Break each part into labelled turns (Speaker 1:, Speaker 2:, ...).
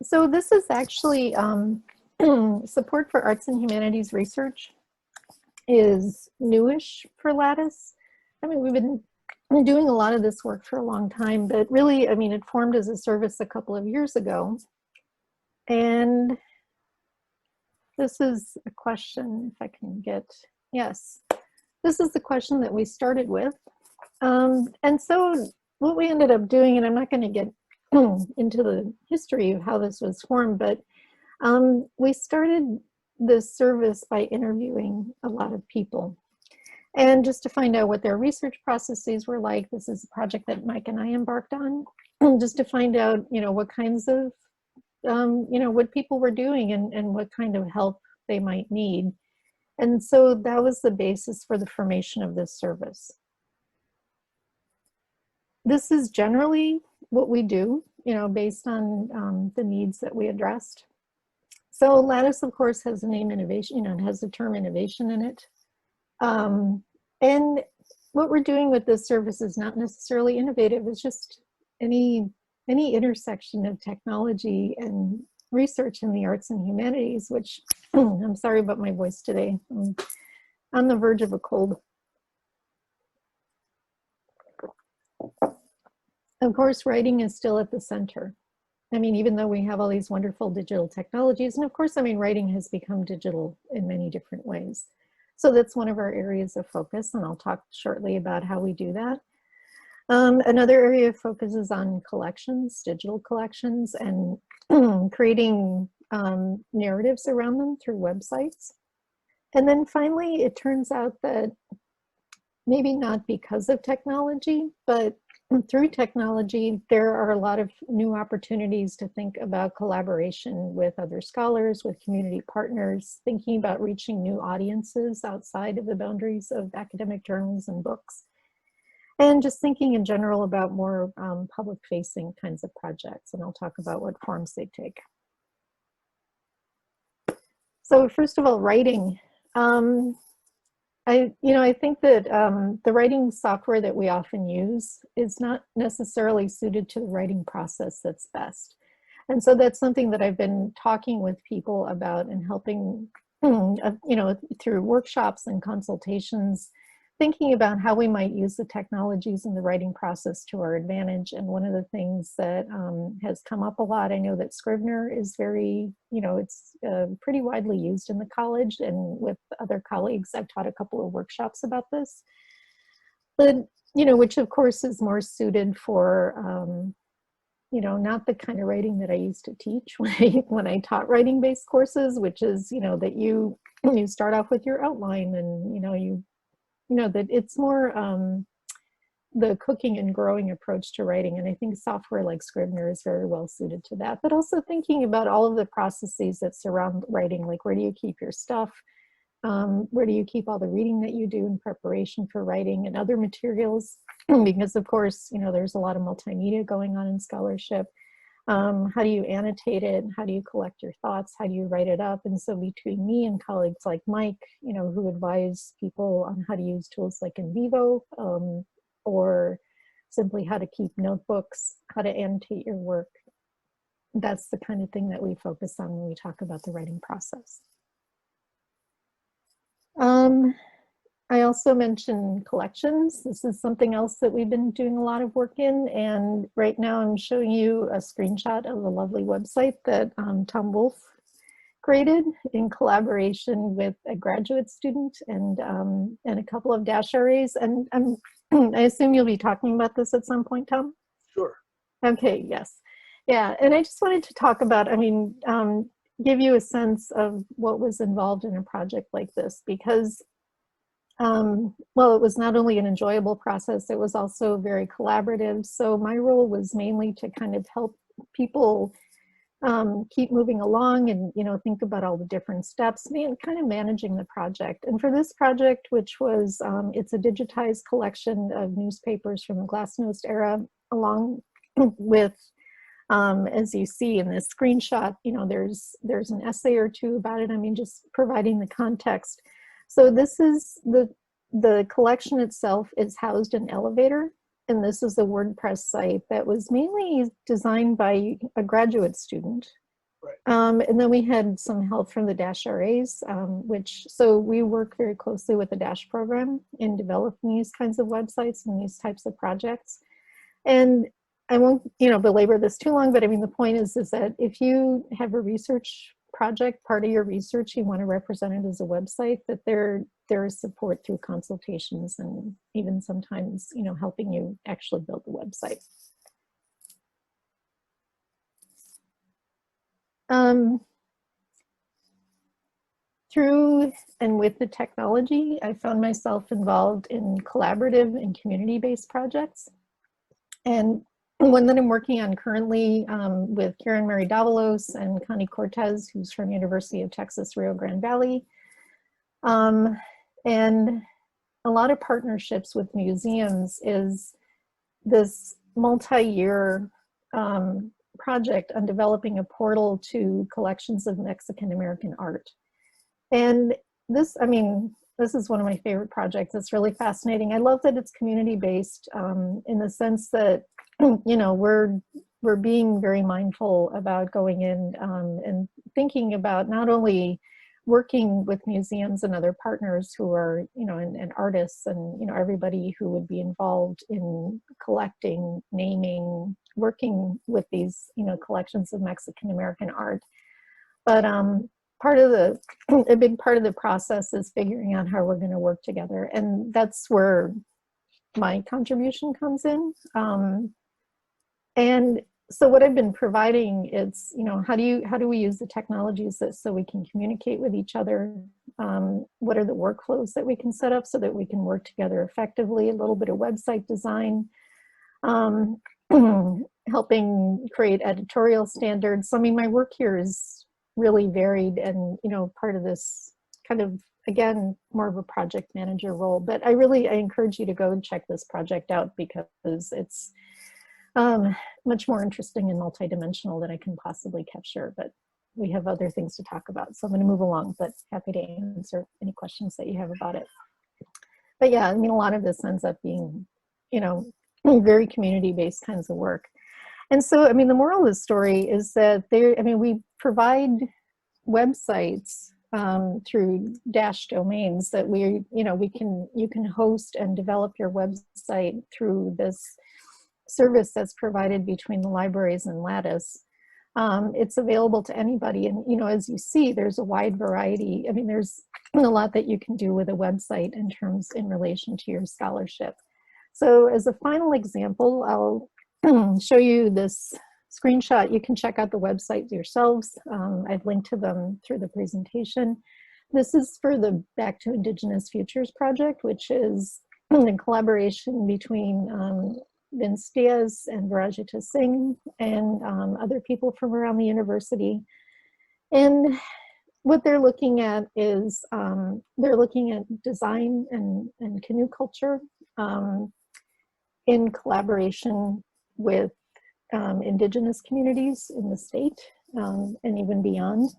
Speaker 1: So this is actually support for arts and humanities research is newish for LATIS. I mean, we've been doing a lot of this work for a long time, but really, I mean, it formed as a service a couple of years ago. And this is a question, if I can get, yes, this is the question that we started with. And so what we ended up doing, and I'm not going to get into the history of how this was formed, but we started this service by interviewing a lot of people. And just to find out what their research processes were like, this is a project that Mike and I embarked on, just to find out, you know, what kinds of, you know, what people were doing and what kind of help they might need. And so that was the basis for the formation of this service. This is generally what we do, you know, based on the needs that we addressed. So LATIS, of course, has the name innovation, you know, it has the term innovation in it. And what we're doing with this service is not necessarily innovative, it's just any intersection of technology and research in the arts and humanities, which I'm sorry about my voice today. I'm on the verge of a cold. Of course, writing is still at the center. I mean, even though we have all these wonderful digital technologies, and of course, I mean, writing has become digital in many different ways. So that's one of our areas of focus, and I'll talk shortly about how we do that. Another area of focus is on collections, digital collections, and creating narratives around them through websites. And then finally, it turns out that maybe not because of technology, but through technology, there are a lot of new opportunities to think about collaboration with other scholars, with community partners, thinking about reaching new audiences outside of the boundaries of academic journals and books, and just thinking in general about more public-facing kinds of projects. And I'll talk about what forms they take. So first of all, writing. I think that the writing software that we often use is not necessarily suited to the writing process that's best. And so that's something that I've been talking with people about and helping, you know, through workshops and consultations, thinking about how we might use the technologies in the writing process to our advantage. And one of the things that has come up a lot, I know that Scrivener is very, you know, it's pretty widely used in the college, and with other colleagues, I've taught a couple of workshops about this. But, you know, which of course is more suited for, you know, not the kind of writing that I used to teach when I taught writing-based courses, which is, you know, that you start off with your outline and, you know, that it's more the cooking and growing approach to writing. And I think software like Scrivener is very well suited to that, but also thinking about all of the processes that surround writing, like where do you keep your stuff? Where do you keep all the reading that you do in preparation for writing and other materials? Because of course, you know, there's a lot of multimedia going on in scholarship. How do you annotate it? How do you collect your thoughts? How do you write it up? And so between me and colleagues like Mike, you know, who advise people on how to use tools like NVivo, or simply how to keep notebooks, how to annotate your work, that's the kind of thing that we focus on when we talk about the writing process. I also mentioned collections. This is something else that we've been doing a lot of work in. And right now I'm showing you a screenshot of a lovely website that Tom Wolfe created in collaboration with a graduate student and a couple of Dash RAs. And I assume you'll be talking about this at some point, Tom?
Speaker 2: Sure.
Speaker 1: Okay, yes. Yeah, and I just wanted to talk about, I mean, give you a sense of what was involved in a project like this, because well, it was not only an enjoyable process, it was also very collaborative. So my role was mainly to kind of help people keep moving along and, you know, think about all the different steps and kind of managing the project. And for this project, which was, it's a digitized collection of newspapers from the Glasnost era, along with, as you see in this screenshot, you know, there's an essay or two about it. I mean, just providing the context. So this is the collection itself is housed in Elevator, and this is a WordPress site that was mainly designed by a graduate student And then we had some help from the Dash RAs, so we work very closely with the Dash program in developing these kinds of websites and these types of projects. And I won't, belabor this too long, but I mean, the point is that if you have a research project, part of your research, you want to represent it as a website, that there is support through consultations and even sometimes, helping you actually build the website. Through and with the technology, I found myself involved in collaborative and community-based projects. And one that I'm working on currently with Karen Mary Davalos and Connie Cortez, who's from University of Texas, Rio Grande Valley. And a lot of partnerships with museums is this multi-year project on developing a portal to collections of Mexican American art. And this, this is one of my favorite projects. It's really fascinating. I love that it's community-based in the sense that, we're being very mindful about going in and thinking about not only working with museums and other partners who are, and artists and, everybody who would be involved in collecting, naming, working with these, collections of Mexican American art. But a big part of the process is figuring out how we're going to work together. And that's where my contribution comes in. And so what I've been providing is, how do we use the technologies so we can communicate with each other? What are the workflows that we can set up so that we can work together effectively? A little bit of website design, helping create editorial standards. So, my work here is really varied and, part of this kind of, again, more of a project manager role. But I encourage you to go and check this project out because it's much more interesting and multidimensional than I can possibly capture, but we have other things to talk about. So I'm going to move along, but happy to answer any questions that you have about it. But yeah, a lot of this ends up being, very community-based kinds of work. And so, the moral of the story is that we provide websites through Dash domains that you can host and develop your website through this service that's provided between the libraries and LATIS. It's available to anybody. And, as you see, there's a wide variety. There's a lot that you can do with a website in relation to your scholarship. So as a final example, I'll show you this screenshot. You can check out the website yourselves. I've linked to them through the presentation. This is for the Back to Indigenous Futures project, which is in collaboration between Vince Diaz and Virajita Singh and other people from around the university. And what they're looking at is they're looking at design and canoe culture in collaboration with Indigenous communities in the state and even beyond.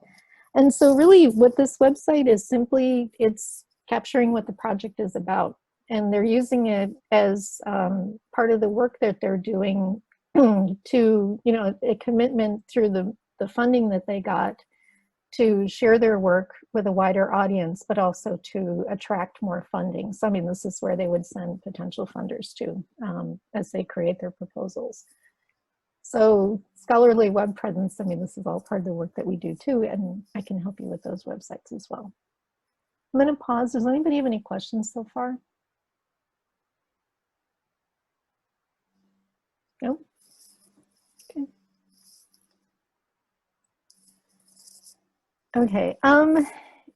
Speaker 1: And so really what this website is simply, it's capturing what the project is about. And they're using it as part of the work that they're doing to, a commitment through the funding that they got to share their work with a wider audience, but also to attract more funding. So, this is where they would send potential funders to as they create their proposals. So scholarly web presence, this is all part of the work that we do too, and I can help you with those websites as well. I'm going to pause. Does anybody have any questions so far? No? Okay. Okay.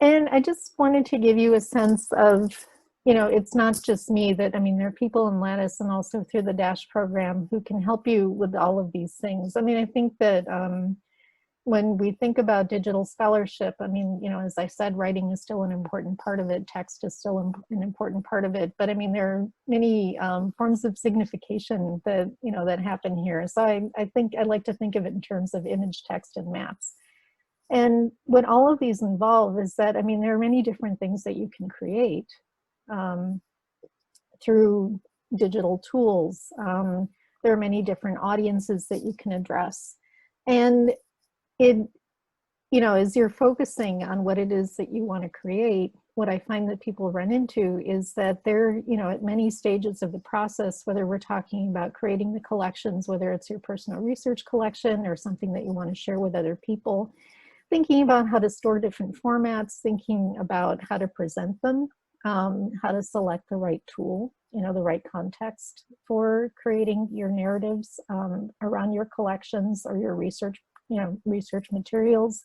Speaker 1: And I just wanted to give you a sense of, it's not just me that, there are people in LATIS and also through the Dash program who can help you with all of these things. I think that when we think about digital scholarship, as I said, writing is still an important part of it. Text is still an important part of it. But there are many forms of signification that, that happen here. So I think I like to think of it in terms of image, text, and maps. And what all of these involve is that, there are many different things that you can create through digital tools. There are many different audiences that you can address. And you know, as you're focusing on what it is that you want to create, what I find that people run into is that they're, you know, at many stages of the process, whether we're talking about creating the collections, whether it's your personal research collection or something that you want to share with other people, thinking about how to store different formats, thinking about how to present them, how to select the right tool, you know, the right context for creating your narratives around your collections or your research, you know, research materials.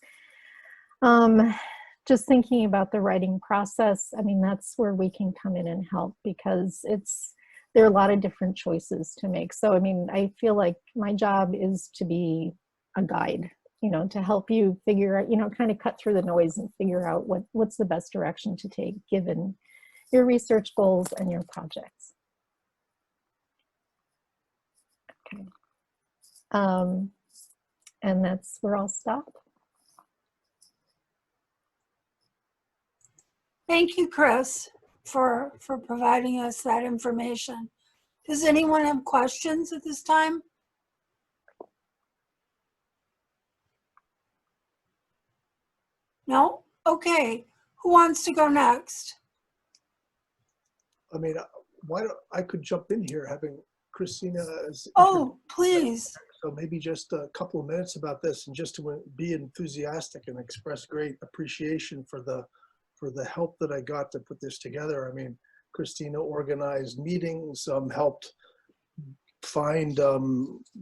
Speaker 1: Just thinking about the writing process, I mean, that's where we can come in and help, because there are a lot of different choices to make. So, I mean, I feel like my job is to be a guide, you know, to help you figure out, you know, kind of cut through the noise and figure out what's the best direction to take given your research goals and your projects. Okay. And that's where I'll stop.
Speaker 2: Thank you, Chris, for providing us that information. Does anyone have questions at this time? No? Okay. Who wants to go next?
Speaker 3: I mean, why don't I could jump in here, having Christina as.
Speaker 2: Oh, please.
Speaker 3: So maybe just a couple of minutes about this, and just to be enthusiastic and express great appreciation for the help that I got to put this together. I mean, Christina organized meetings, helped find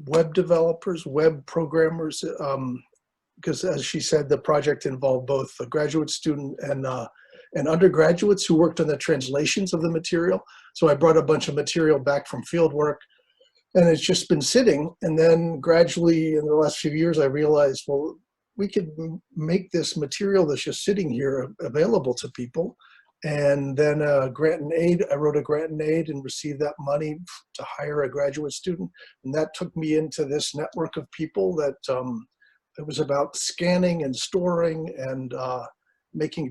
Speaker 3: web developers, web programmers, because as she said, the project involved both a graduate student and undergraduates who worked on the translations of the material. So I brought a bunch of material back from field work, and it's just been sitting. And then gradually in the last few years, I realized, well, we could make this material that's just sitting here available to people. And then grant and aid, I wrote a grant and aid and received that money to hire a graduate student. And that took me into this network of people that it was about scanning and storing and making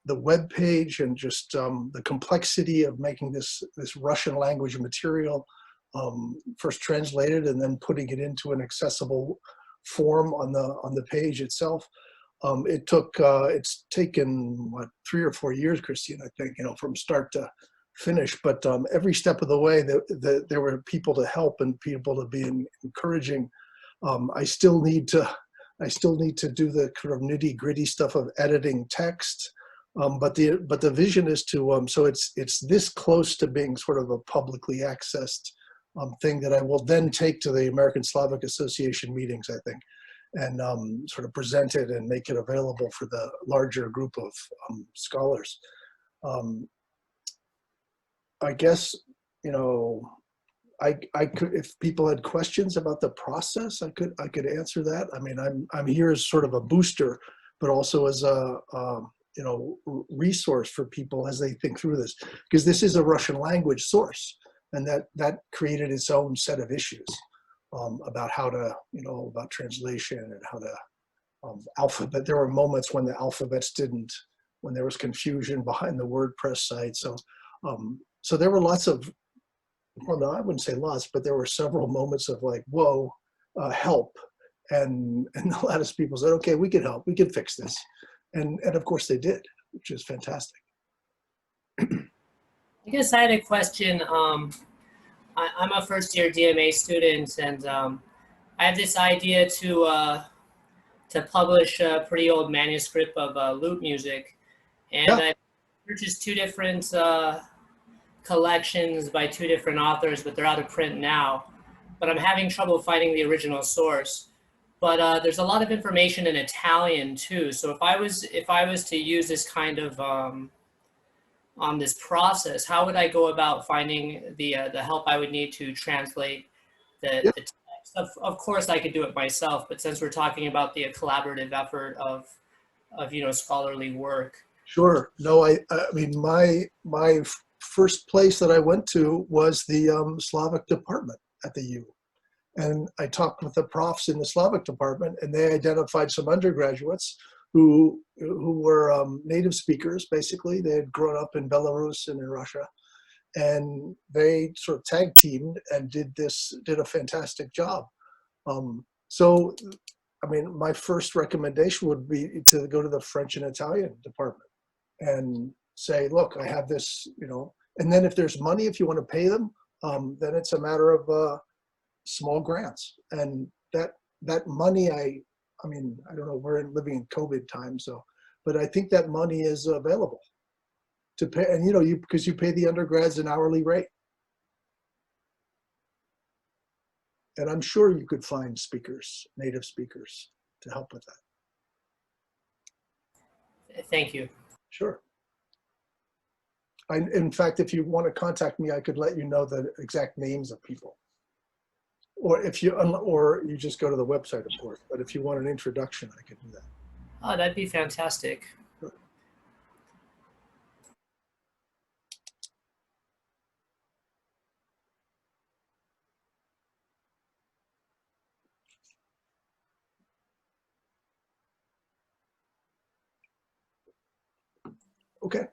Speaker 3: the web page, and just the complexity of making this Russian language material first translated and then putting it into an accessible form on the page itself. It's taken what, 3 or 4 years, Christine, I think, you know, from start to finish. But every step of the way, there were people to help and people to be encouraging. I still need to do the kind of nitty gritty stuff of editing text. But the vision is to so it's this close to being sort of a publicly accessed thing that I will then take to the American Slavic Association meetings, I think, and sort of present it and make it available for the larger group of scholars. I guess, you know, I could, if people had questions about the process, I could answer that. I mean, I'm here as sort of a booster, but also as a you know, resource for people as they think through this, because this is a Russian language source, and that created its own set of issues about how to, you know, about translation and how to alphabet. There were moments when the alphabets didn't, when there was confusion behind the WordPress site. So so there were lots of, well, no, I wouldn't say lots, but there were several moments of like, whoa, help. And the LATIS people said, okay, we can help, we can fix this. And of course they did, which is fantastic.
Speaker 4: I guess I had a question. I'm a first-year DMA student, and I have this idea to publish a pretty old manuscript of lute music, and
Speaker 3: Yeah.
Speaker 4: I purchased 2 different collections by 2 different authors, but they're out of print now. But I'm having trouble finding the original source. But there's a lot of information in Italian too. So if I was to use this kind of on this process, how would I go about finding the help I would need to translate the text? Of course, I could do it myself, but since we're talking about the collaborative effort of you know, scholarly work.
Speaker 3: Sure. No, I mean, my first place that I went to was the Slavic department at the U. And I talked with the profs in the Slavic department, and they identified some undergraduates who were native speakers, basically. They had grown up in Belarus and in Russia. And they sort of tag teamed and did a fantastic job. So I mean, my first recommendation would be to go to the French and Italian department and say, look, I have this, you know, and then if there's money, if you want to pay them, then it's a matter of small grants. And that money, I mean, I don't know, we're living in COVID time, so, but I think that money is available to pay, and you know, because you pay the undergrads an hourly rate. And I'm sure you could find speakers, native speakers, to help with that.
Speaker 4: Thank you.
Speaker 3: Sure. In fact, if you want to contact me, I could let you know the exact names of people. Or if you, or you just go to the website, of course. But if you want an introduction, I could do that.
Speaker 4: Oh, that'd be fantastic.
Speaker 3: Sure. Okay.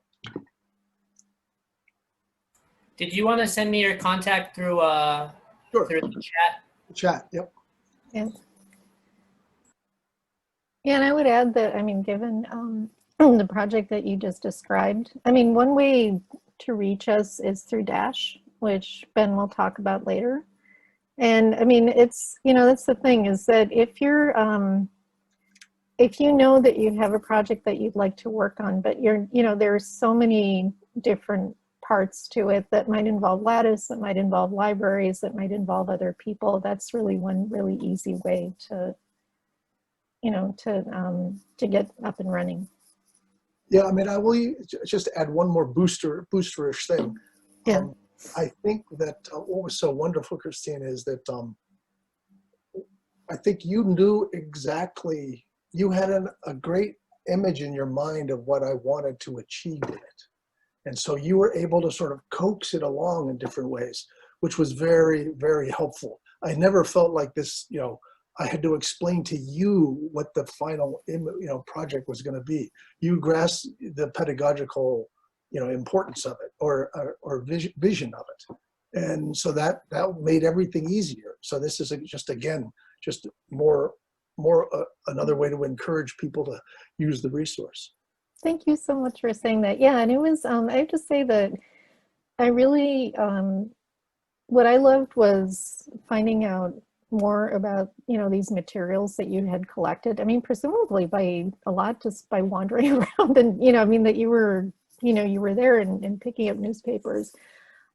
Speaker 4: Did you want to send me your contact through
Speaker 3: Sure.
Speaker 4: through the chat?
Speaker 3: Chat. Yep.
Speaker 1: Yeah. Yeah, and I would add that, I mean, given the project that you just described, I mean, one way to reach us is through Dash, which Ben will talk about later. And I mean, it's, you know, that's the thing, is that if you're, if you know that you have a project that you'd like to work on, but you're, you know, there's so many different parts to it that might involve LATIS, that might involve libraries, that might involve other people, that's really one really easy way to, you know, to get up and running.
Speaker 3: Yeah, I mean, I will just add one more boosterish thing.
Speaker 1: Yeah.
Speaker 3: I think that what was so wonderful, Christine, is that I think you knew exactly, you had a great image in your mind of what I wanted to achieve with it. And so you were able to sort of coax it along in different ways, which was very, very helpful. I never felt like this, you know, I had to explain to you what the final, you know, project was going to be. You grasped the pedagogical, you know, importance of it, or vision of it, and so that made everything easier. So this is just, again, just more another way to encourage people to use the resource.
Speaker 1: Thank you so much for saying that. Yeah, and it was, I have to say that I really, what I loved was finding out more about, you know, these materials that you had collected. I mean, presumably by a lot just by wandering around, and, you know, I mean, that you were, you know, you were there and picking up newspapers.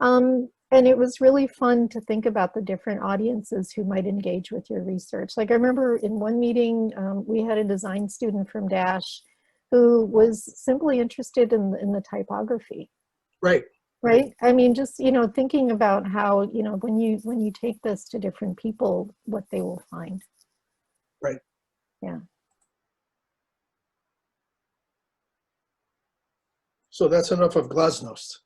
Speaker 1: And it was really fun to think about the different audiences who might engage with your research. Like, I remember in one meeting, we had a design student from Dash who was simply interested in the typography.
Speaker 3: Right.
Speaker 1: Right. I mean, just, you know, thinking about how, you know, when you take this to different people, what they will find.
Speaker 3: Right.
Speaker 1: Yeah.
Speaker 3: So that's enough of Glasnost.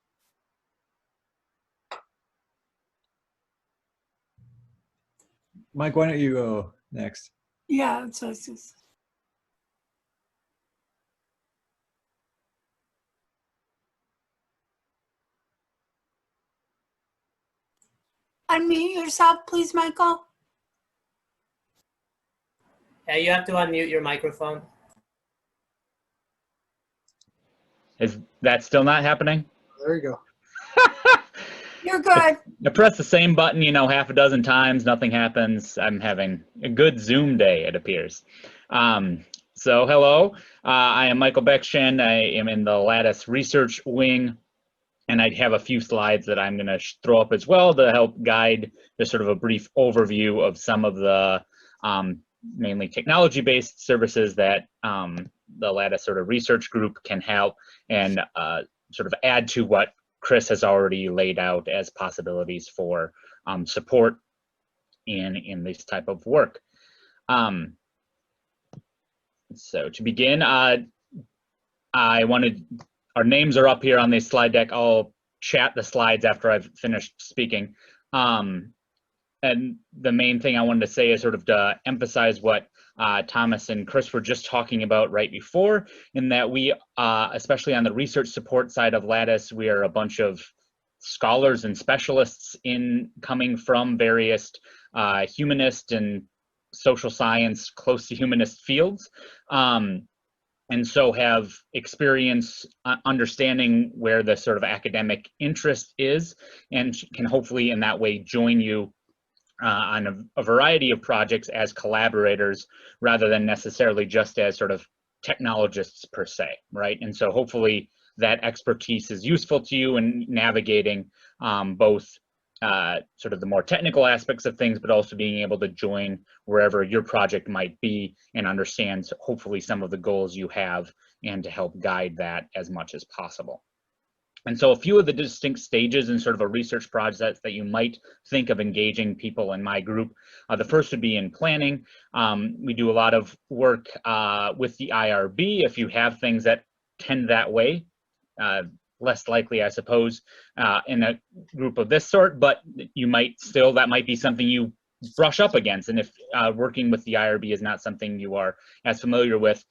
Speaker 5: Mike, why don't you go next?
Speaker 2: Yeah, so it's just, unmute yourself, please, Michael.
Speaker 4: Yeah, you have to unmute your microphone.
Speaker 6: Is that still not happening?
Speaker 3: There you go.
Speaker 2: You're good.
Speaker 6: I press the same button, you know, half a dozen times, nothing happens. I'm having a good Zoom day, it appears. So hello, I am Michael Beckschen. I am in the LATIS research wing, and I have a few slides that I'm gonna throw up as well to help guide just sort of a brief overview of some of the mainly technology-based services that the LATIS sort of research group can help, and sort of add to what Chris has already laid out as possibilities for support in this type of work. So to begin, I wanted, our names are up here on this slide deck. I'll chat the slides after I've finished speaking. And the main thing I wanted to say is sort of to emphasize what Thomas and Chris were just talking about right before, in that we, especially on the research support side of LATIS, we are a bunch of scholars and specialists coming from various humanist and social science, close to humanist fields. And so have experience understanding where the sort of academic interest is, and can hopefully in that way join you on a variety of projects as collaborators rather than necessarily just as sort of technologists per se, right? And so hopefully that expertise is useful to you in navigating both sort of the more technical aspects of things, but also being able to join wherever your project might be and understand hopefully some of the goals you have, and to help guide that as much as possible. And so a few of the distinct stages in sort of a research project that you might think of engaging people in my group. The first would be in planning. We do a lot of work with the IRB. If you have things that tend that way, less likely, I suppose, in a group of this sort, but you might still, that might be something you brush up against. And if working with the IRB is not something you are as familiar with,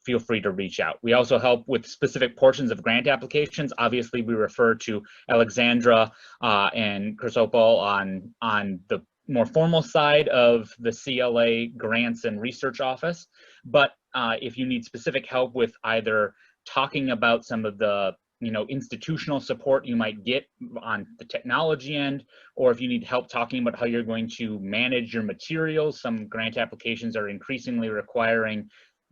Speaker 6: feel free to reach out. We also help with specific portions of grant applications. Obviously, we refer to Alexandra and Chrysopol on the more formal side of the CLA grants and research office. But if you need specific help with either talking about some of the institutional support you might get on the technology end, or if you need help talking about how you're going to manage your materials, some grant applications are increasingly requiring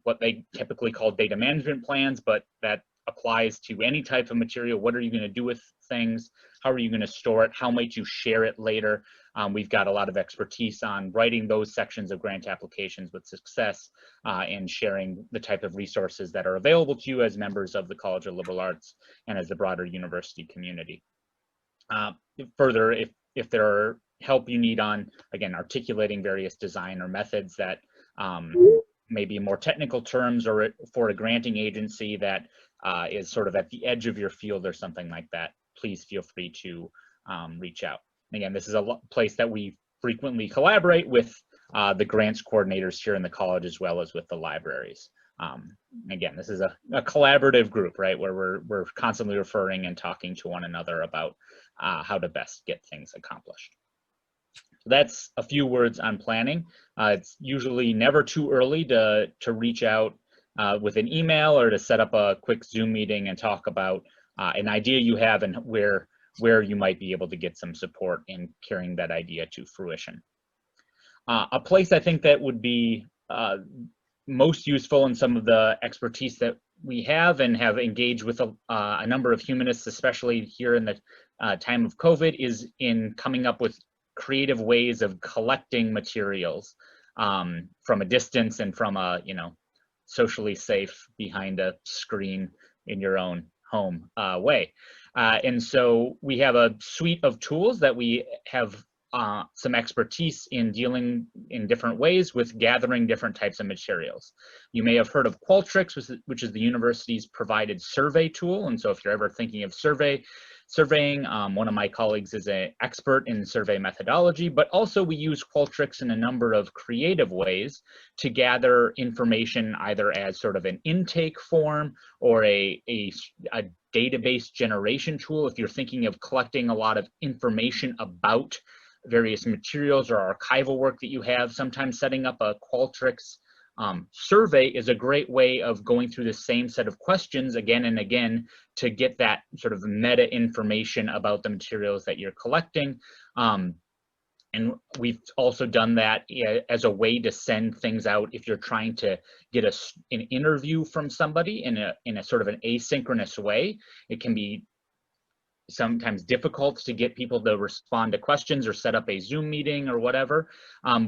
Speaker 6: what they typically call data management plans, but that applies to any type of material. What are you going to do with things? How are you going to store it? How might you share it later? We've got a lot of expertise on writing those sections of grant applications with success and sharing the type of resources that are available to you as members of the College of Liberal Arts and as the broader university community. Further, if there are help you need on, again, articulating various design or methods that maybe more technical terms, or for a granting agency that is sort of at the edge of your field or something like that, please feel free to reach out. Again, this is a place that we frequently collaborate with the grants coordinators here in the college, as well as with the libraries. Again, this is a collaborative group, right, where we're constantly referring and talking to one another about how to best get things accomplished. So that's a few words on planning. It's usually never too early to reach out with an email or to set up a quick Zoom meeting and talk about an idea you have and where you might be able to get some support in carrying that idea to fruition. A place I think that would be most useful in some of the expertise that we have and have engaged with a number of humanists, especially here in the time of COVID, is in coming up with creative ways of collecting materials from a distance and from a socially safe behind a screen in your own home way. And so we have a suite of tools that we have some expertise in dealing in different ways with gathering different types of materials. You may have heard of Qualtrics, which is the university's provided survey tool. And so if you're ever thinking of surveying, one of my colleagues is an expert in survey methodology, but also we use Qualtrics in a number of creative ways to gather information either as sort of an intake form or a database generation tool. If you're thinking of collecting a lot of information about various materials or archival work that you have, sometimes setting up a Qualtrics survey is a great way of going through the same set of questions again and again to get that sort of meta information about the materials that you're collecting. And we've also done that as a way to send things out if you're trying to get an interview from somebody in a sort of an asynchronous way. It can be sometimes difficult to get people to respond to questions or set up a Zoom meeting or whatever.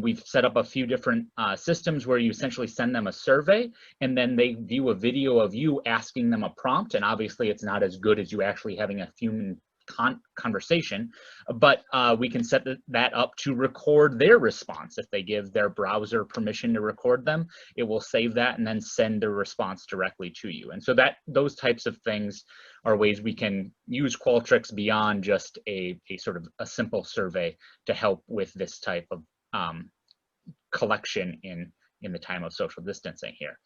Speaker 6: We've set up a few different systems where you essentially send them a survey and then they view a video of you asking them a prompt. And obviously it's not as good as you actually having a human conversation, but we can set that up to record their response. If they give their browser permission to record them, it will save that and then send the response directly to you. And so those types of things are ways we can use Qualtrics beyond just a sort of a simple survey to help with this type of collection in the time of social distancing here.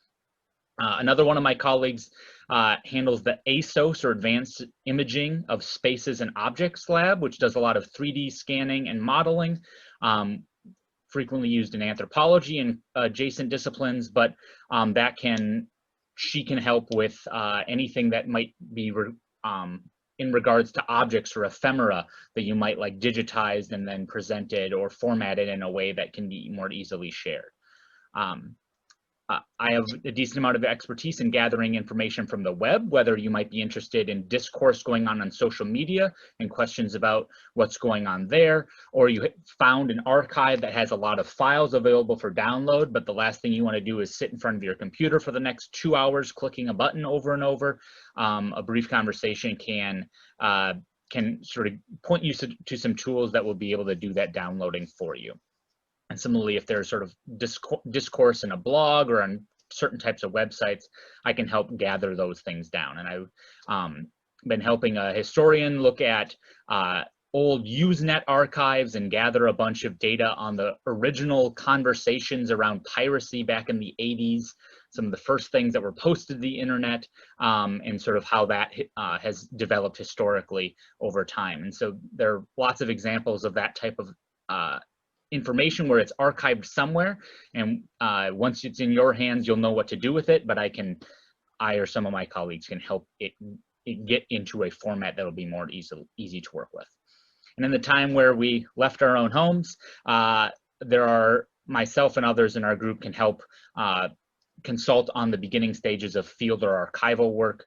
Speaker 6: Another one of my colleagues handles the ASOS, or Advanced Imaging of Spaces and Objects Lab, which does a lot of 3D scanning and modeling. frequently used in anthropology and adjacent disciplines, but she can help with anything that might be in regards to objects or ephemera that you might like digitized and then presented or formatted in a way that can be more easily shared. I have a decent amount of expertise in gathering information from the web, whether you might be interested in discourse going on social media and questions about what's going on there, or you found an archive that has a lot of files available for download, but the last thing you want to do is sit in front of your computer for the next 2 hours clicking a button over and over. A brief conversation can sort of point you to some tools that will be able to do that downloading for you. And similarly, if there's sort of discourse in a blog or on certain types of websites, I can help gather those things down. And I've been helping a historian look at old Usenet archives and gather a bunch of data on the original conversations around piracy back in the 80s, some of the first things that were posted to the internet, and sort of how that has developed historically over time. And so there are lots of examples of that type of information where it's archived somewhere, and once it's in your hands, you'll know what to do with it, but I or some of my colleagues can help it get into a format that will be more easy to work with. And in the time where we left our own homes, there are myself and others in our group can help consult on the beginning stages of field or archival work,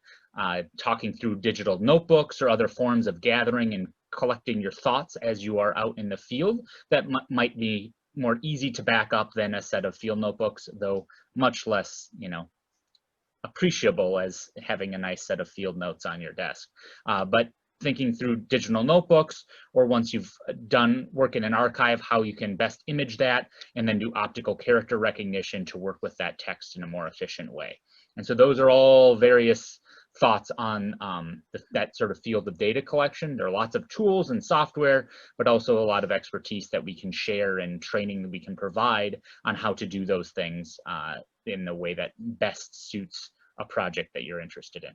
Speaker 6: talking through digital notebooks or other forms of gathering and collecting your thoughts as you are out in the field that might be more easy to back up than a set of field notebooks, though much less, appreciable as having a nice set of field notes on your desk. But thinking through digital notebooks, or once you've done work in an archive, how you can best image that and then do optical character recognition to work with that text in a more efficient way. And so those are all various thoughts on that sort of field of data collection. There are lots of tools and software, but also a lot of expertise that we can share and training that we can provide on how to do those things in the way that best suits a project that you're interested in.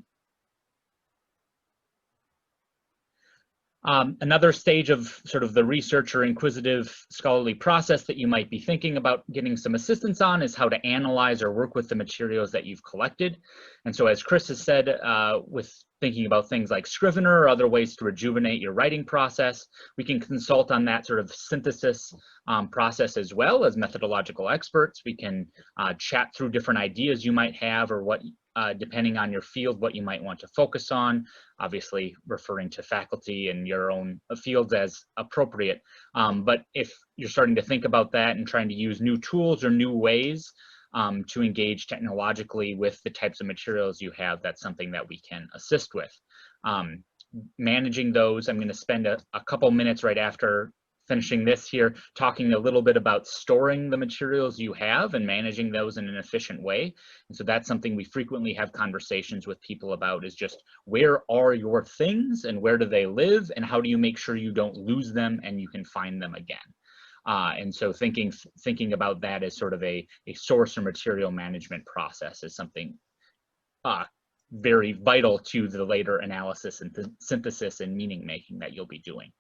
Speaker 6: Another stage of sort of the research or inquisitive scholarly process that you might be thinking about getting some assistance on is how to analyze or work with the materials that you've collected. And so as Chris has said, with thinking about things like Scrivener or other ways to rejuvenate your writing process, we can consult on that sort of synthesis process as well as methodological experts. We can chat through different ideas you might have, or what depending on your field, what you might want to focus on, obviously referring to faculty and your own fields as appropriate. But if you're starting to think about that and trying to use new tools or new ways to engage technologically with the types of materials you have, that's something that we can assist with. Managing those, I'm going to spend a couple minutes right after finishing this here, talking a little bit about storing the materials you have and managing those in an efficient way. And so that's something we frequently have conversations with people about, is just where are your things and where do they live, and how do you make sure you don't lose them and you can find them again. And so thinking about that as sort of a source or material management process is something very vital to the later analysis and synthesis and meaning making that you'll be doing.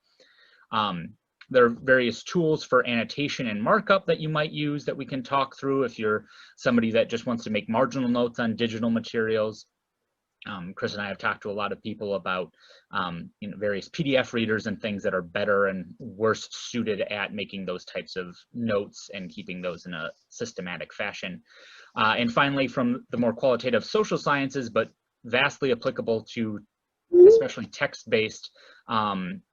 Speaker 6: There are various tools for annotation and markup that you might use that we can talk through if you're somebody that just wants to make marginal notes on digital materials. Chris and I have talked to a lot of people about various PDF readers and things that are better and worse suited at making those types of notes and keeping those in a systematic fashion. And finally, from the more qualitative social sciences, but vastly applicable to especially text-based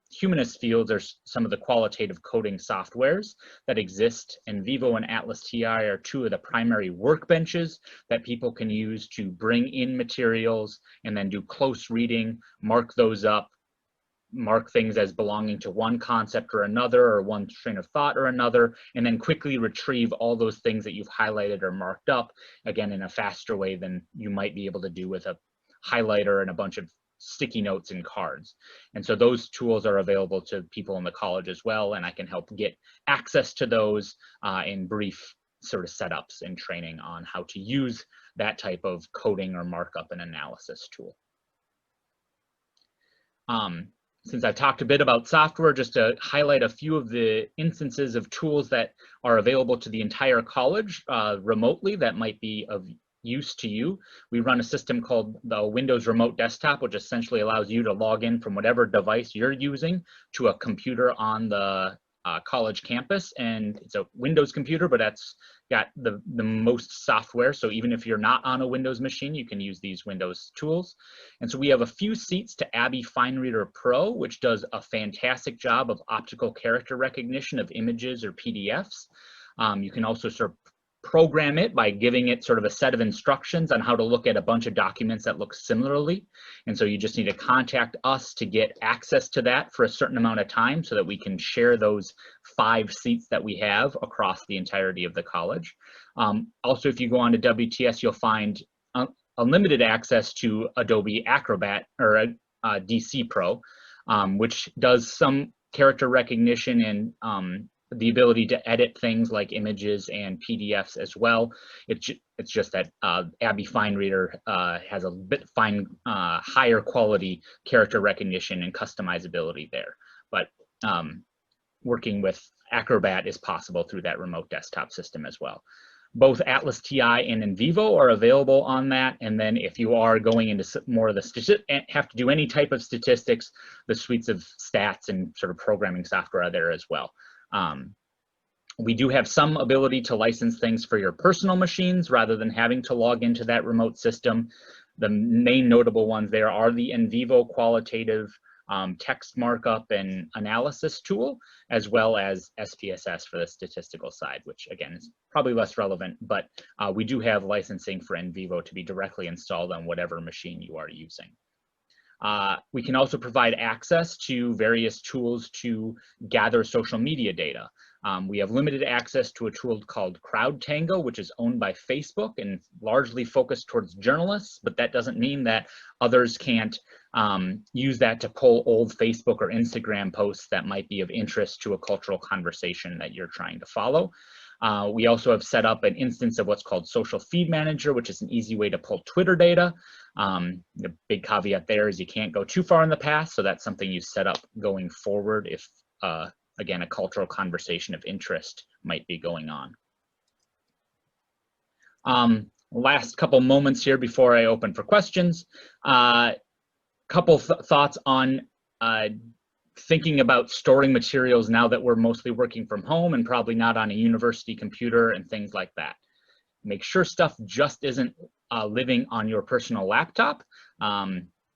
Speaker 6: humanist fields, are some of the qualitative coding softwares that exist, and Vivo and Atlas TI are two of the primary workbenches that people can use to bring in materials and then do close reading, mark those up, mark things as belonging to one concept or another, or one train of thought or another, and then quickly retrieve all those things that you've highlighted or marked up, again, in a faster way than you might be able to do with a highlighter and a bunch of sticky notes and cards. And so those tools are available to people in the college as well, and I can help get access to those in brief sort of setups and training on how to use that type of coding or markup and analysis tool. since I've talked a bit about software, just to highlight a few of the instances of tools that are available to the entire college remotely that might be of use to you. We run a system called the Windows Remote Desktop, which essentially allows you to log in from whatever device you're using to a computer on the college campus. And it's a Windows computer, but that's got the most software. So even if you're not on a Windows machine, you can use these Windows tools. And so we have a few seats to Abby FineReader Pro, which does a fantastic job of optical character recognition of images or PDFs. You can also sort of program it by giving it sort of a set of instructions on how to look at a bunch of documents that look similarly. And so you just need to contact us to get access to that for a certain amount of time so that we can share those 5 seats that we have across the entirety of the college. Also, if you go on to WTS, you'll find unlimited access to Adobe Acrobat or DC Pro, which does some character recognition and the ability to edit things like images and PDFs as well. It's just that Abby FineReader has a bit higher quality character recognition and customizability there. But working with Acrobat is possible through that remote desktop system as well. Both Atlas TI and NVivo are available on that. And then if you are going into more of the have to do any type of statistics, the suites of stats and sort of programming software are there as well. We do have some ability to license things for your personal machines rather than having to log into that remote system. The main notable ones there are the NVivo qualitative text markup and analysis tool, as well as SPSS for the statistical side, which again is probably less relevant, but we do have licensing for NVivo to be directly installed on whatever machine you are using. We can also provide access to various tools to gather social media data. We have limited access to a tool called CrowdTango, which is owned by Facebook and largely focused towards journalists, but that doesn't mean that others can't use that to pull old Facebook or Instagram posts that might be of interest to a cultural conversation that you're trying to follow. We also have set up an instance of what's called Social Feed Manager, which is an easy way to pull Twitter data. The big caveat there is you can't go too far in the past, so that's something you set up going forward if, again, a cultural conversation of interest might be going on. Last couple moments here before I open for questions. Couple thoughts on thinking about storing materials now that we're mostly working from home and probably not on a university computer and things like that. Make sure stuff just isn't living on your personal laptop.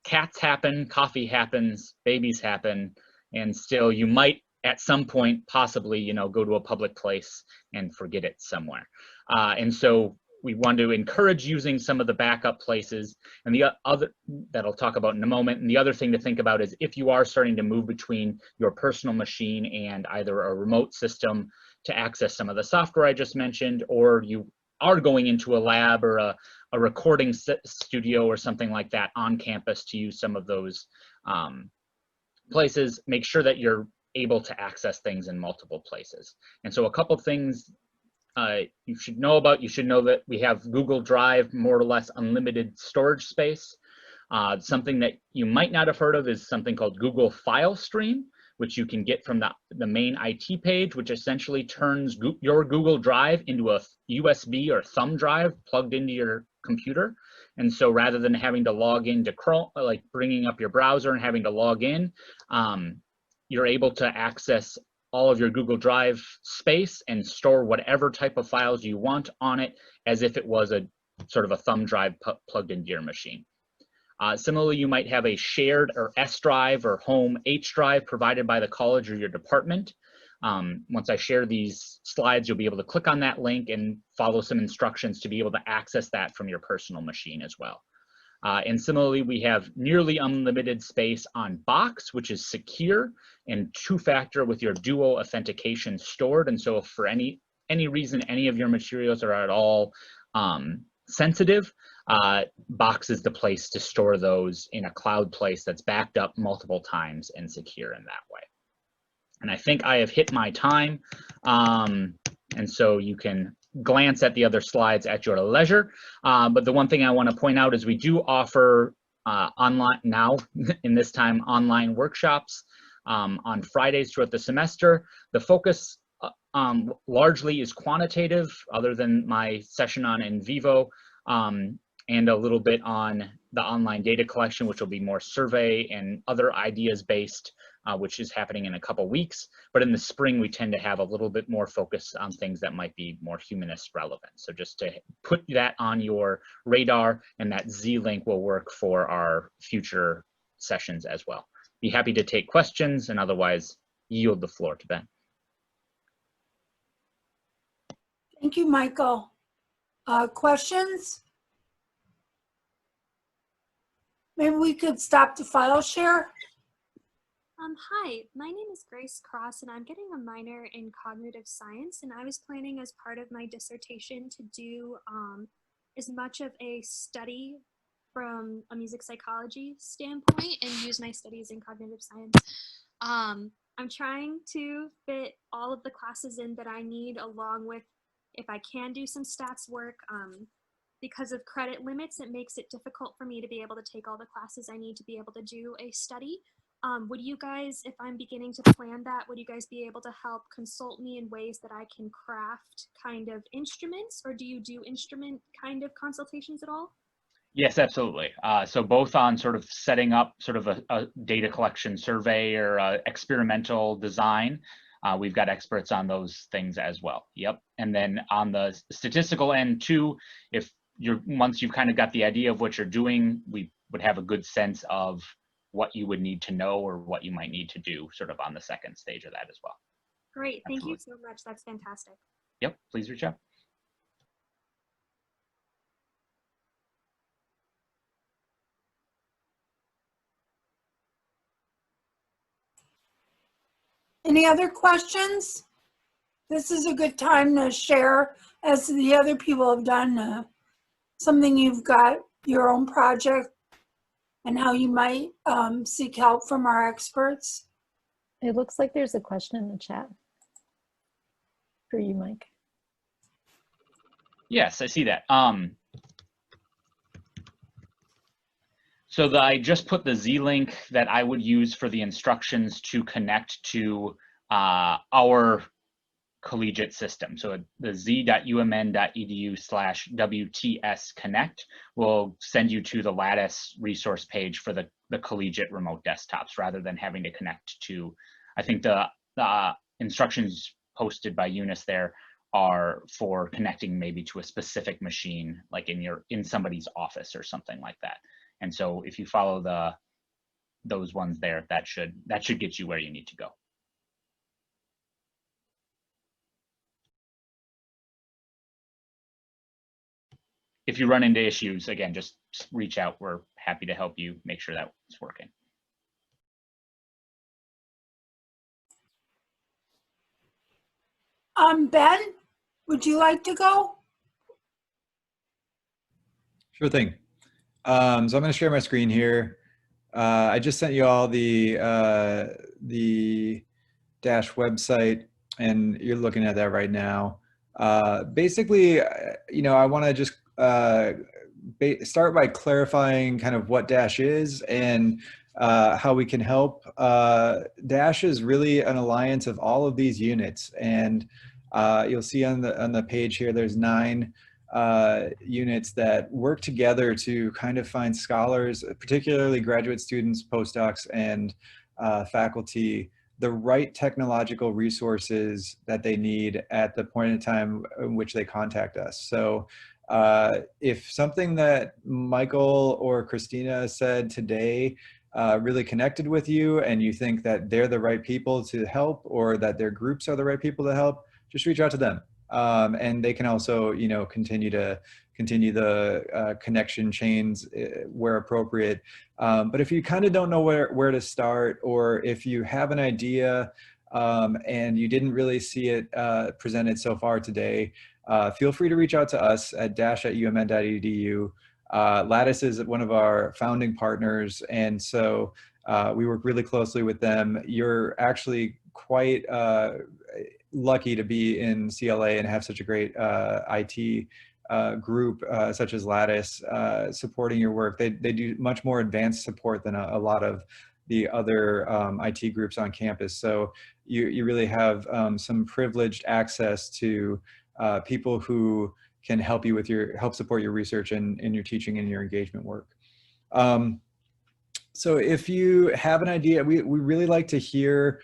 Speaker 6: Cats happen, coffee happens, babies happen, and still you might at some point possibly, you know, go to a public place and forget it somewhere. And so we want to encourage using some of the backup places, and the other that I'll talk about in a moment. And the other thing to think about is if you are starting to move between your personal machine and either a remote system to access some of the software I just mentioned, or you are going into a lab or a recording studio or something like that on campus to use some of those places, make sure that you're able to access things in multiple places. And so a couple things you should know about. You should know that we have Google Drive, more or less unlimited storage space. Something that you might not have heard of is something called Google File Stream, which you can get from the main IT page, which essentially turns your Google Drive into a USB or thumb drive plugged into your computer. And so rather than having to log into Chrome, like bringing up your browser and having to log in, you're able to access all of your Google Drive space and store whatever type of files you want on it as if it was a sort of a thumb drive plugged into your machine. Similarly, you might have a shared or S drive or home H drive provided by the college or your department. Once I share these slides, you'll be able to click on that link and follow some instructions to be able to access that from your personal machine as well. And similarly, we have nearly unlimited space on Box, which is secure and two-factor with your dual authentication stored. And so if for any reason any of your materials are at all sensitive, Box is the place to store those in a cloud place that's backed up multiple times and secure in that way. And I think I have hit my time. And so you can glance at the other slides at your leisure. But the one thing I want to point out is we do offer online now, in this time, online workshops on Fridays throughout the semester. The focus largely is quantitative, other than my session on in vivo, and a little bit on the online data collection, which will be more survey and other ideas based, which is happening in a couple weeks. But in the spring, we tend to have a little bit more focus on things that might be more humanist relevant. So just to put that on your radar, and that Z link will work for our future sessions as well. Be happy to take questions, and otherwise yield the floor to Ben.
Speaker 2: Thank you, Michael. Questions? Maybe we could stop the file share.
Speaker 7: Hi, my name is Grace Cross, and I'm getting a minor in cognitive science, and I was planning as part of my dissertation to do as much of a study from a music psychology standpoint and use my studies in cognitive science. I'm trying to fit all of the classes in that I need, along with if I can do some stats work. Because of credit limits, it makes it difficult for me to be able to take all the classes I need to be able to do a study. Would you guys, if I'm beginning to plan that, would you guys be able to help consult me in ways that I can craft kind of instruments, or do you do instrument kind of consultations at all?
Speaker 6: Yes, absolutely. So both on sort of setting up sort of a data collection survey or experimental design, we've got experts on those things as well. Yep. And then on the statistical end too, if once you've kind of got the idea of what you're doing, we would have a good sense of what you would need to know or what you might need to do sort of on the second stage of that as well.
Speaker 7: Great, thank
Speaker 6: Absolutely.
Speaker 7: you so much. That's fantastic.
Speaker 6: Yep, please reach out.
Speaker 2: Any other questions? This is a good time to share, as the other people have done, something you've got, your own project, and how you might seek help from our experts.
Speaker 1: It looks like there's a question in the chat for you, Mike.
Speaker 6: Yes, I see that. So I just put the Z link that I would use for the instructions to connect to our collegiate system. So the z.umn.edu/WTS connect will send you to the LATIS resource page for the collegiate remote desktops, rather than having to connect to, I think the instructions posted by Eunice there are for connecting maybe to a specific machine, like in somebody's office or something like that. And so if you follow those ones there, that should get you where you need to go. If you run into issues, again, just reach out. We're happy to help you make sure that it's working.
Speaker 2: Ben, would you like to go?
Speaker 5: Sure thing. So I'm going to share my screen here. I just sent you all the Dash website, and you're looking at that right now. Basically, I want to just start by clarifying kind of what Dash is and how we can help. Dash is really an alliance of all of these units, and you'll see on the page here, there's 9 units that work together to kind of find scholars, particularly graduate students, postdocs, and faculty, the right technological resources that they need at the point in time in which they contact us. So if something that Michael or Christina said today really connected with you, and you think that they're the right people to help, or that their groups are the right people to help, just reach out to them. And they can also, continue the connection chains where appropriate. But if you kind of don't know where to start, or if you have an idea and you didn't really see it presented so far today, feel free to reach out to us at dash@umn.edu. LATIS is one of our founding partners, and so we work really closely with them. You're actually quite lucky to be in CLA and have such a great IT group such as LATIS supporting your work. They do much more advanced support than a lot of the other IT groups on campus. So you really have some privileged access to people who can help you with help support your research and your teaching and your engagement work. So if you have an idea, we really like to hear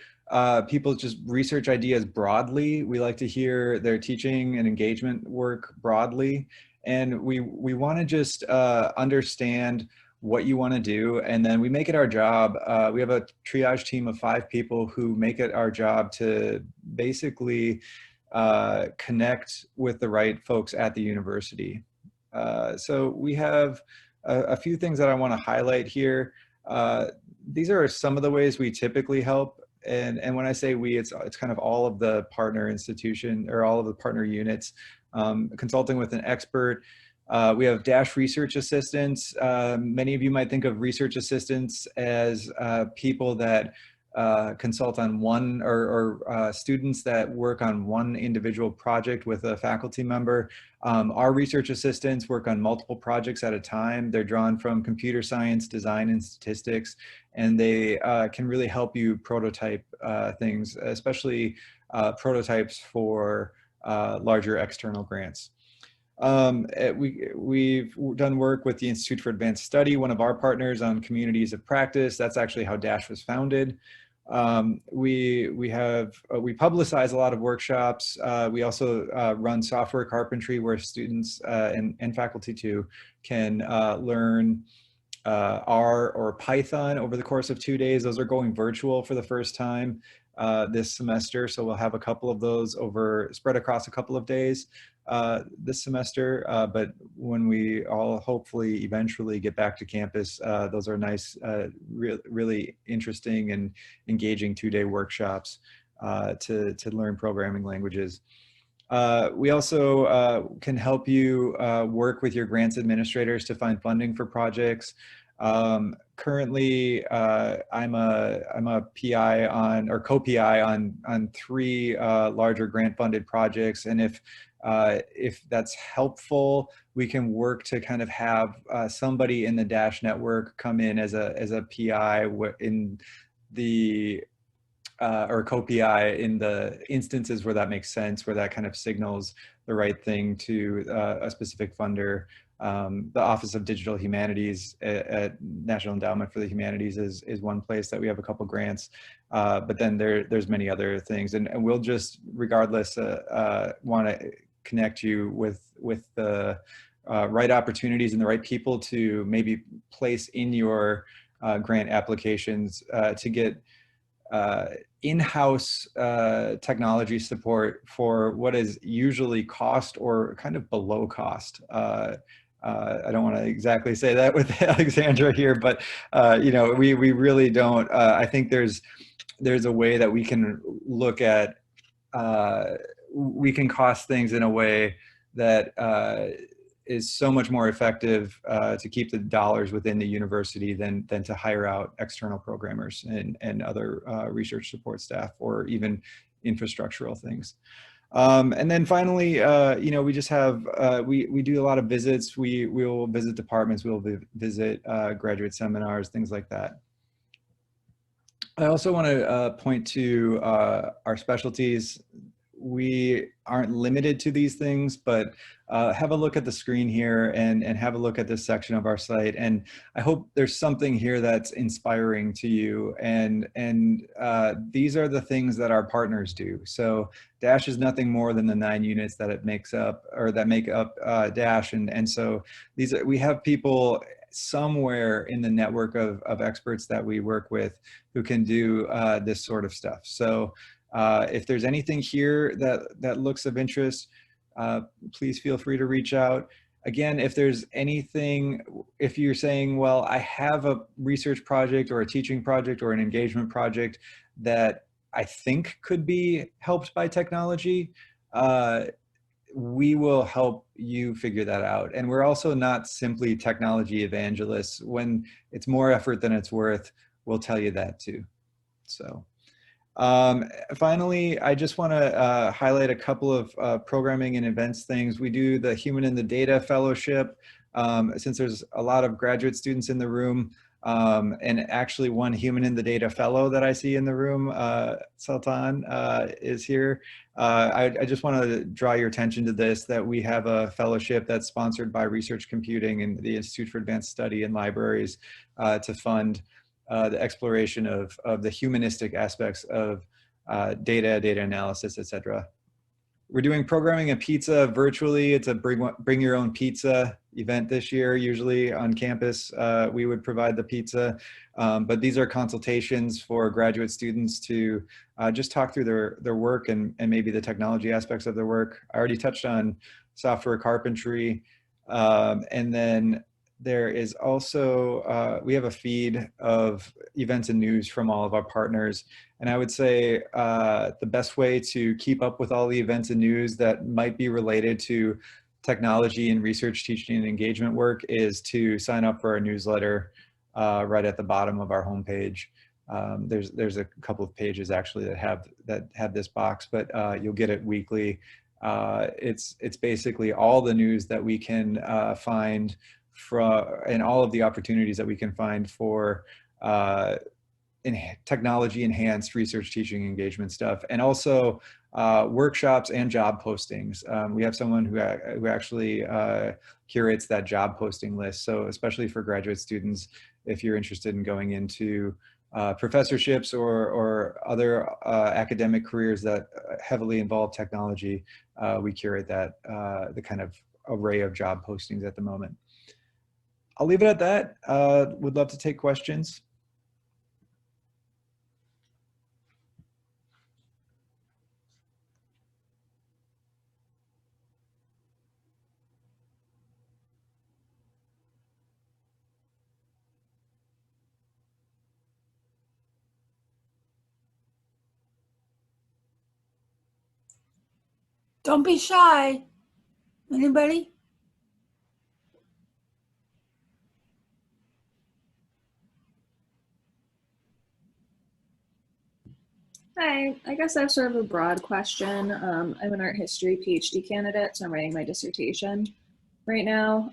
Speaker 5: people's just research ideas broadly. We like to hear their teaching and engagement work broadly. And we want to just understand what you want to do. And then we make it our job. We have a triage team of 5 people who make it our job to basically connect with the right folks at the university. So we have a few things that I want to highlight here. These are some of the ways we typically help. And when I say we, it's kind of all of the partner institution or all of the partner units, consulting with an expert. We have Dash research assistants. Many of you might think of research assistants as people that consult on one or students that work on one individual project with a faculty member. Our research assistants work on multiple projects at a time. They're drawn from computer science, design, and statistics, and they can really help you prototype things, especially prototypes for larger external grants. We've done work with the Institute for Advanced Study, one of our partners, on communities of practice. That's actually how DASH was founded. We publicize a lot of workshops. We also run software carpentry, where students and faculty too can learn R or Python over the course of 2 days. Those are going virtual for the first time this semester, so we'll have a couple of those spread across a couple of days this semester, but when we all hopefully eventually get back to campus, those are nice, really interesting and engaging 2-day workshops to learn programming languages. We also can help you work with your grants administrators to find funding for projects. Currently, I'm a PI on, or co-PI on 3 larger grant-funded projects, and if that's helpful, we can work to kind of have somebody in the Dash network come in as a PI in the or co-PI in the instances where that makes sense, where that kind of signals the right thing to a specific funder. The Office of Digital Humanities at National Endowment for the Humanities is one place that we have a couple grants, but then there's many other things, and we'll just regardless want to connect you with the right opportunities and the right people to maybe place in your grant applications to get in-house technology support for what is usually cost or kind of below cost. I don't want to exactly say that with Alexandra here, but you know, we really don't. I think there's a way that we can look at, we can cost things in a way that is so much more effective to keep the dollars within the university than to hire out external programmers and other research support staff or even infrastructural things. And then finally, you know, we just have, we do a lot of visits. We will visit departments, we'll visit graduate seminars, things like that. I also want to point to our specialties. We aren't limited to these things, but have a look at the screen here and have a look at this section of our site. And I hope there's something here that's inspiring to you. And these are the things that our partners do. So Dash is nothing more than the 9 units that it makes up, or that make up Dash. And so we have people somewhere in the network of experts that we work with who can do this sort of stuff. So if there's anything here that looks of interest, please feel free to reach out. Again, if there's anything, if you're saying, well, I have a research project or a teaching project or an engagement project that I think could be helped by technology, we will help you figure that out. And we're also not simply technology evangelists. When it's more effort than it's worth, we'll tell you that too. So. Finally, I just want to highlight a couple of programming and events things. We do the Human in the Data Fellowship. Since there's a lot of graduate students in the room, and actually one Human in the Data Fellow that I see in the room, Sultan, is here. I just want to draw your attention to this, that we have a fellowship that's sponsored by Research Computing and the Institute for Advanced Study in Libraries to fund the exploration of the humanistic aspects of data analysis, etc. We're doing programming and pizza virtually. It's a bring your own pizza event this year. Usually on campus, we would provide the pizza, but these are consultations for graduate students to just talk through their work and maybe the technology aspects of their work. I already touched on software carpentry, and then there is also, we have a feed of events and news from all of our partners. And I would say the best way to keep up with all the events and news that might be related to technology and research, teaching, and engagement work is to sign up for our newsletter right at the bottom of our homepage. There's a couple of pages actually that have this box, but you'll get it weekly. It's basically all the news that we can find and all of the opportunities that we can find for technology enhanced research, teaching, engagement stuff, and also workshops and job postings. We have someone who actually curates that job posting list. So especially for graduate students, if you're interested in going into professorships or other academic careers that heavily involve technology, we curate that, the kind of array of job postings at the moment. I'll leave it at that. Would love to take questions.
Speaker 2: Don't be shy. Anybody?
Speaker 8: Hi, I guess I have sort of a broad question. I'm an art history PhD candidate, so I'm writing my dissertation right now.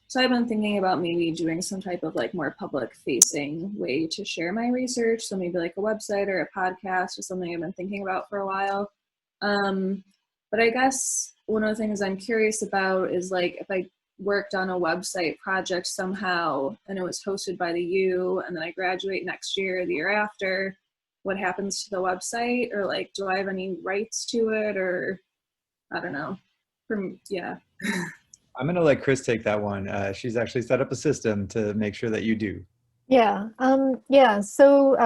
Speaker 8: So I've been thinking about maybe doing some type of like more public facing way to share my research. So maybe like a website or a podcast or something I've been thinking about for a while. But I guess one of the things I'm curious about is like if I worked on a website project somehow and it was hosted by the U and then I graduate next year or the year after, what happens to the website? Or like, do I have any rights to it? Or I don't know. Yeah.
Speaker 5: I'm going to let Chris take that one. She's actually set up a system to make sure that you do.
Speaker 1: Yeah, yeah. So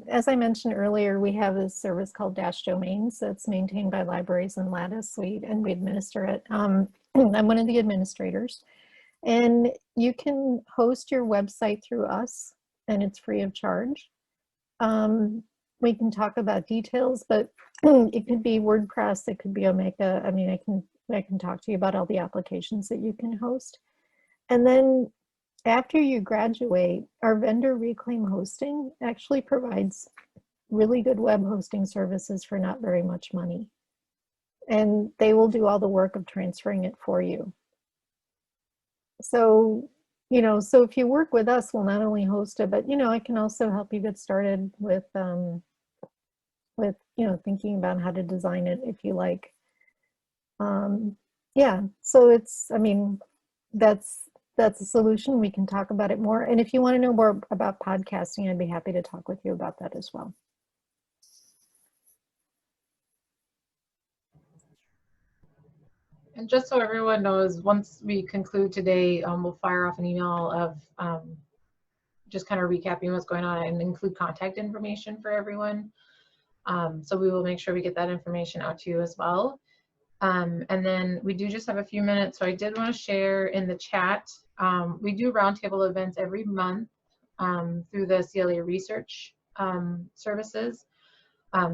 Speaker 1: as I mentioned earlier, we have a service called Dash Domains that's maintained by Libraries and LATIS, and we administer it. I'm one of the administrators, and you can host your website through us, and it's free of charge. We can talk about details, but it could be WordPress, it could be Omeka. I mean, I can talk to you about all the applications that you can host. And then after you graduate, our vendor Reclaim Hosting actually provides really good web hosting services for not very much money. And they will do all the work of transferring it for you. So, so if you work with us, we'll not only host it, but, I can also help you get started with thinking about how to design it if you like. Yeah, so that's a solution. We can talk about it more. And if you want to know more about podcasting, I'd be happy to talk with you about that as well.
Speaker 9: And just so everyone knows, once we conclude today, we'll fire off an email of just kind of recapping what's going on and include contact information for everyone. So we will make sure we get that information out to you as well. And then we do just have a few minutes, so I did want to share in the chat. We do roundtable events every month through the CLA research services.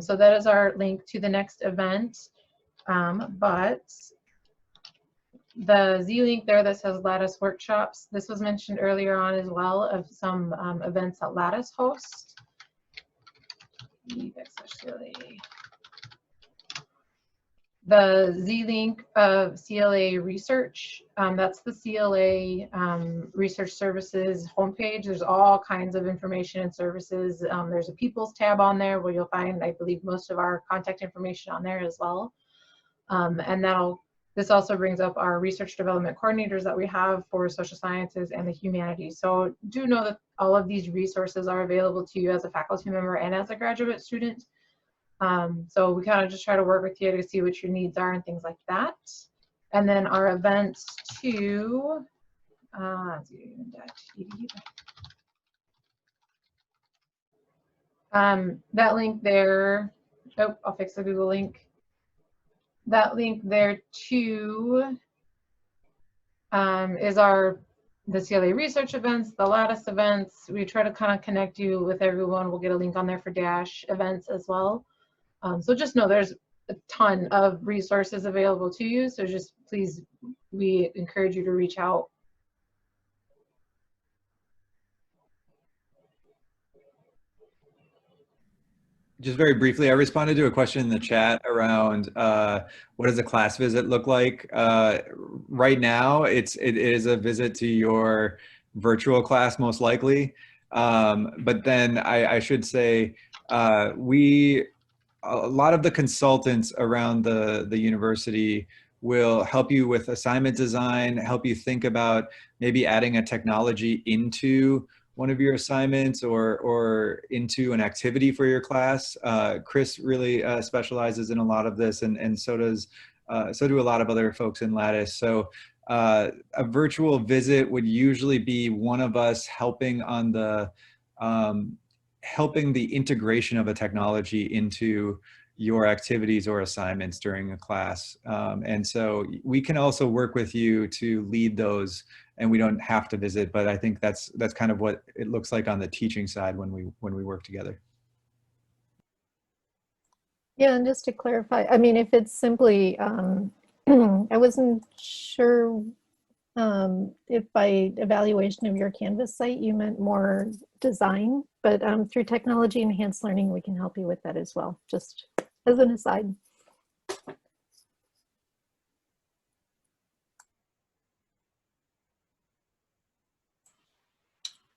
Speaker 9: So that is our link to the next event. But the Z link there that says Lattice workshops, this was mentioned earlier on as well, of some events that Lattice hosts. /CLA. The Z-Link of CLA Research, that's the CLA Research Services homepage. There's all kinds of information and services. There's a People's tab on there where you'll find, I believe, most of our contact information on there as well. And this also brings up our research development coordinators that we have for social sciences and the humanities. So do know that all of these resources are available to you as a faculty member and as a graduate student. So we kind of just try to work with you to see what your needs are and things like that. And then our events too. That link there, oh, I'll fix the Google link. That link there too is the CLA research events, the LATIS events. We try to kind of connect you with everyone. We'll get a link on there for Dash events as well. So just know there's a ton of resources available to you. So just please, we encourage you to reach out.
Speaker 5: Just very briefly, I responded to a question in the chat around what does a class visit look like? Right now, it is a visit to your virtual class, most likely. But then I should say, a lot of the consultants around the university will help you with assignment design, help you think about maybe adding a technology into one of your assignments or into an activity for your class. Chris really specializes in a lot of this, and so do a lot of other folks in LATIS. So a virtual visit would usually be one of us helping on the helping the integration of a technology into your activities or assignments during a class. And so we can also work with you to lead those, and we don't have to visit, but I think that's kind of what it looks like on the teaching side when we work together.
Speaker 1: Yeah, and just to clarify, I mean, if it's simply, I wasn't sure if by evaluation of your Canvas site, you meant more design, but through technology enhanced learning, we can help you with that as well, just as an aside.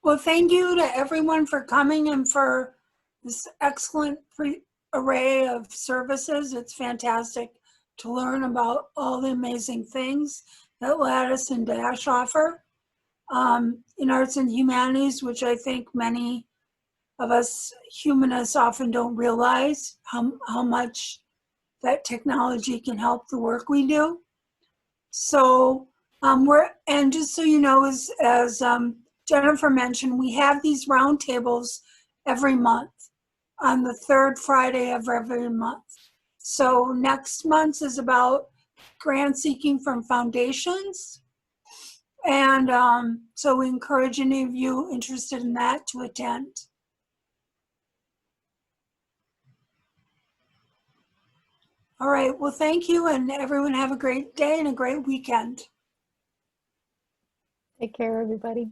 Speaker 2: Well, thank you to everyone for coming and for this excellent array of services. It's fantastic to learn about all the amazing things that LATIS and Dash offer in arts and humanities, which I think many of us humanists often don't realize how much that technology can help the work we do. So and just so you know, as Jennifer mentioned, we have these roundtables every month on the third Friday of every month. So next month is about grant seeking from foundations. And so we encourage any of you interested in that to attend. All right, well, thank you, and everyone have a great day and a great weekend.
Speaker 1: Take care, everybody.